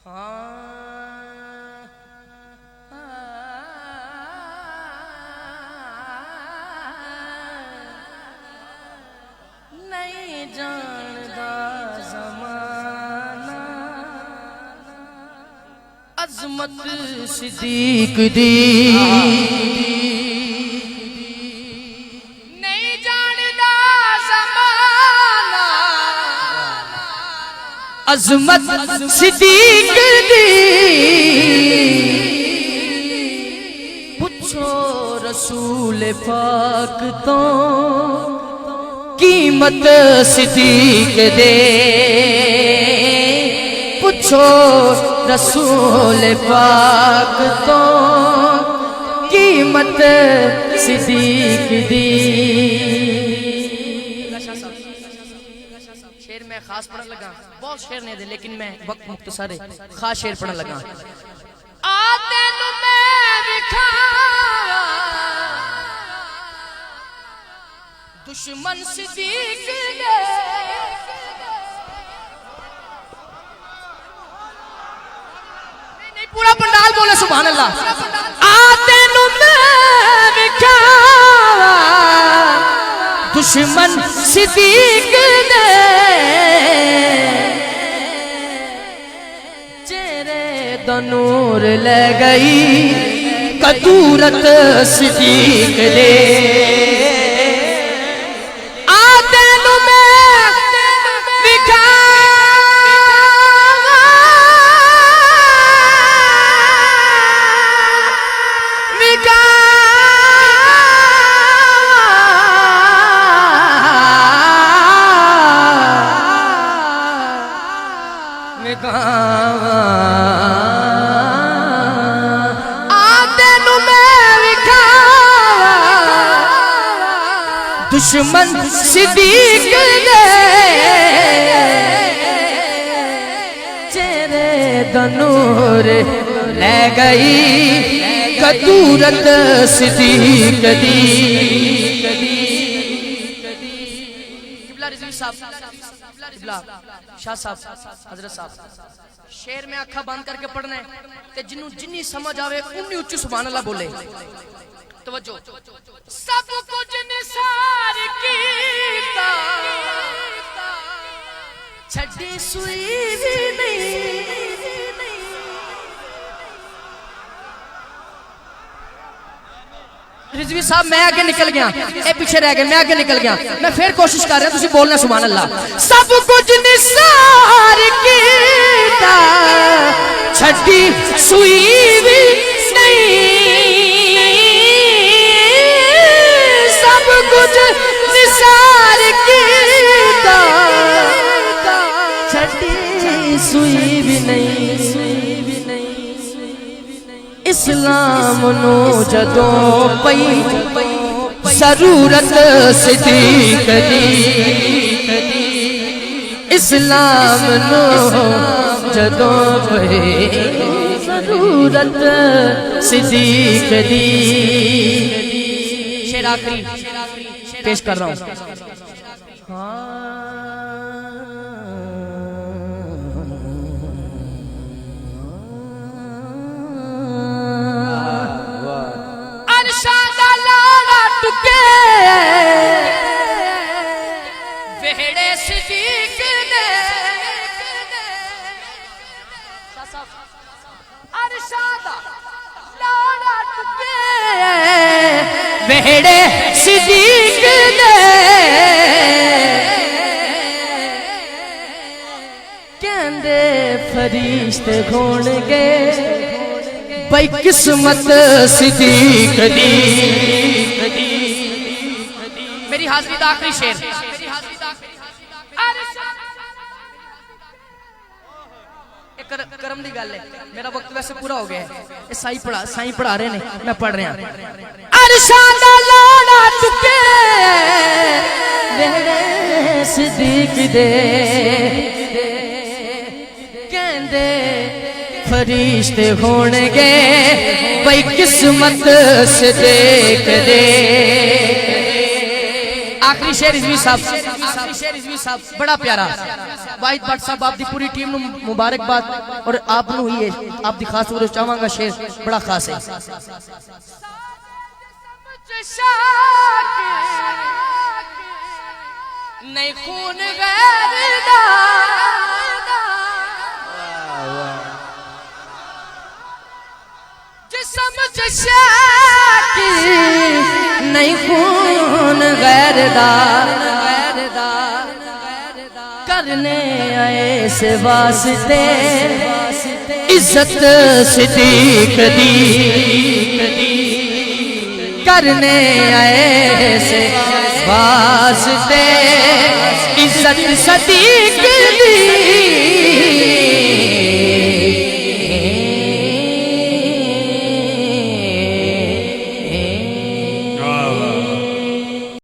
नहीं जानदा ज़माना अज़मत सिद्दीक दी, नहीं जानदा ज़माना अज़मत सिद्दीक दी। पूछो रसूल पाक तो कीमत सिद्दीक दे, पूछो रसूल पाक तो कीमत सिद्दीक दी। शेर मैं खास पढ़ने लगा, बहुत शेर नहीं दे लेकिन मैं वक्त मुख्तसर है, खास शेर पढ़ने लगा। आते नु मैं विखावा दुश्मन सिद्दीक दे, नहीं पूरा पंडाल बोले सुभान अल्लाह। आते नु मैं विखावा दुश्मन सिद्दीक दे, चेहरे दा नूर ले गई कदूरत सिद्दीक दे। आते नु मैं विखावा आते नु मैं विखावा दुश्मन सिद्दीक दे, चेहरे दा नूर ले गई कदूरत सिद्दीक दी। शाह साहब हजरत साहब शेर में अखा बंद करके पढ़ना है ते जिन्नू जिन्नी समझ आवे उन्नी उच्ची सुभान अल्लाह बोले। तवज्जो। सब कुछ निसार कीता छड्डी सुई भी नहीं, रिजवी साहब मैं आगे निकल गया, ए पीछे रह गए, मैं आगे निकल गया, मैं फिर कोशिश कर रहा, तुसी बोलना सुभान अल्लाह। सब कुछ निसार कीता छड्डी सुई भी नहीं, सब कुछ निसार कीता छड्डी सुई भी नहीं। इस्लाम नू जदों पई जरूरत सिद्दीक दी, इस्लाम नू जदों पई जरूरत सिद्दीक दी। शेर आखिरी पेश कर रहा हूं। वेहड़े सिद्दीक ने अरशादा लाला टुके, वेहड़े सिद्दीक ने कहंदे फरिश्ते होणगे भाई किस्मत सिद्दीक दी। मेरी हाजिरी दा आखिरी शेर। करम दी गल है, मेरा वक्त वैसे पूरा हो गया है, साईं पढ़ा रहे ने, मैं पढ़ रहा। अरशादा लाड़ा टुके वेहड़े सिद्दीक दे, कहंदे फरिश्ते होणगे भाई किस्मत सिद्दीक दे। आखिरी शेर रिजवी साहब बड़ा प्यारा वाहिद भट्ट साहब आपकी पूरी टीम मुबारकबाद और आप ही आपकी खास तौर चाहवागा शेर बड़ा खास है। नहीं खून गैर दा समझ शाकी नहीं खून गैर दा करने आए से वास्ते इज्जत सिद्दीक दी करने आए से वास्ते इज्जत सिद्दीक दी